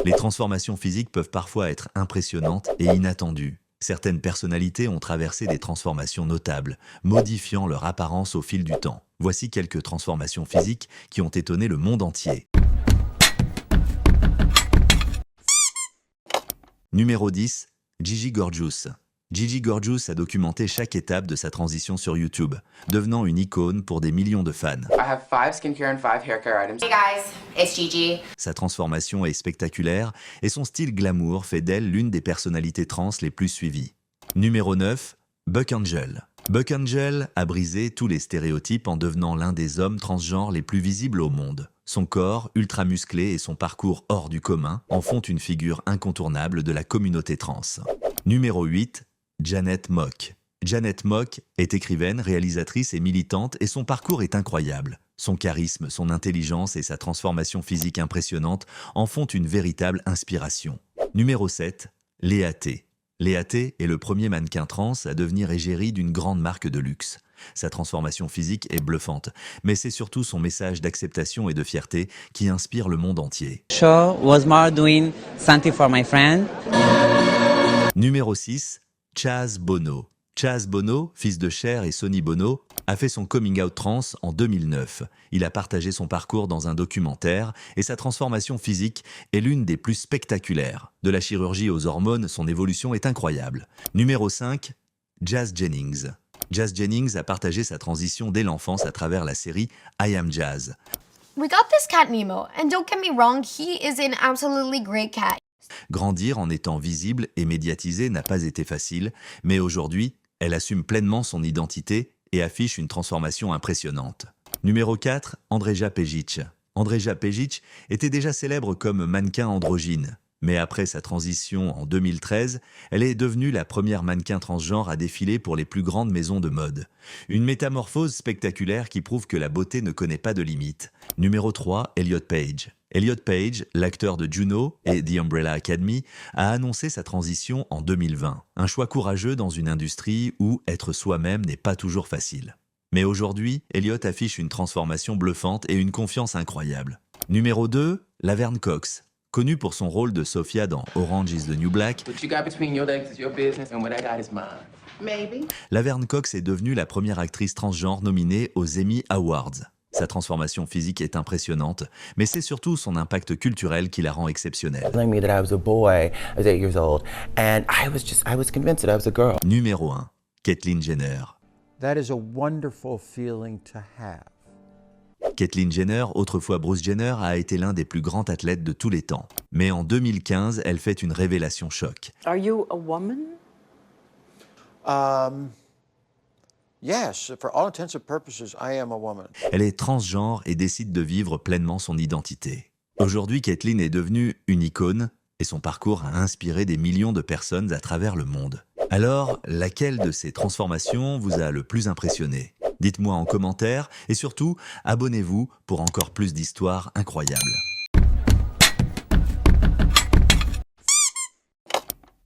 Les transformations physiques peuvent parfois être impressionnantes et inattendues. Certaines personnalités ont traversé des transformations notables, modifiant leur apparence au fil du temps. Voici quelques transformations physiques qui ont étonné le monde entier. Numéro 10. Gigi Gorgeous. Gigi Gorgeous a documenté chaque étape de sa transition sur YouTube, devenant une icône pour des millions de fans. I have 5 skincare and 5 hair care items. Hey guys, it's Gigi. Sa transformation est spectaculaire et son style glamour fait d'elle l'une des personnalités trans les plus suivies. Numéro 9. Buck Angel. Buck Angel a brisé tous les stéréotypes en devenant l'un des hommes transgenres les plus visibles au monde. Son corps, ultra musclé et son parcours hors du commun en font une figure incontournable de la communauté trans. Numéro 8. Janet Mock. Janet Mock est écrivaine, réalisatrice et militante et son parcours est incroyable. Son charisme, son intelligence et sa transformation physique impressionnante en font une véritable inspiration. Numéro 7. Léa T. Léa T est le premier mannequin trans à devenir égérie d'une grande marque de luxe. Sa transformation physique est bluffante, mais c'est surtout son message d'acceptation et de fierté qui inspire le monde entier. Show was more doing something for my friend. Numéro 6. Chaz Bono. Chaz Bono, fils de Cher et Sonny Bono, a fait son coming out trans en 2009. Il a partagé son parcours dans un documentaire et sa transformation physique est l'une des plus spectaculaires. De la chirurgie aux hormones, son évolution est incroyable. Numéro 5. Jazz Jennings. Jazz Jennings a partagé sa transition dès l'enfance à travers la série I Am Jazz. We got this cat Nemo, and don't get me wrong, he is an absolutely great cat. Grandir en étant visible et médiatisée n'a pas été facile, mais aujourd'hui, elle assume pleinement son identité et affiche une transformation impressionnante. Numéro 4, Andreja Pejic. Andreja Pejic était déjà célèbre comme mannequin androgyne, mais après sa transition en 2013, elle est devenue la première mannequin transgenre à défiler pour les plus grandes maisons de mode. Une métamorphose spectaculaire qui prouve que la beauté ne connaît pas de limites. Numéro 3, Elliot Page. Elliot Page, l'acteur de Juno et The Umbrella Academy, a annoncé sa transition en 2020. Un choix courageux dans une industrie où être soi-même n'est pas toujours facile. Mais aujourd'hui, Elliot affiche une transformation bluffante et une confiance incroyable. Numéro 2, Laverne Cox. Connue pour son rôle de Sophia dans Orange is the New Black, What you got between your legs is your business, and what I got is mine. Maybe. Laverne Cox est devenue la première actrice transgenre nominée aux Emmy Awards. Sa transformation physique est impressionnante, mais c'est surtout son impact culturel qui la rend exceptionnelle. Telling me that I was a boy, I was 8 years old, and I was convinced that I was a girl. Numéro 1, Caitlyn Jenner. That is a wonderful feeling to have. Caitlyn Jenner, autrefois Bruce Jenner, a été l'un des plus grands athlètes de tous les temps. Mais en 2015, elle fait une révélation choc. Are you a woman? Yes, for all intents and purposes, I am a woman. Elle est transgenre et décide de vivre pleinement son identité. Aujourd'hui, Caitlyn est devenue une icône et son parcours a inspiré des millions de personnes à travers le monde. Alors, laquelle de ces transformations vous a le plus impressionné ? Dites-moi en commentaire et surtout, abonnez-vous pour encore plus d'histoires incroyables.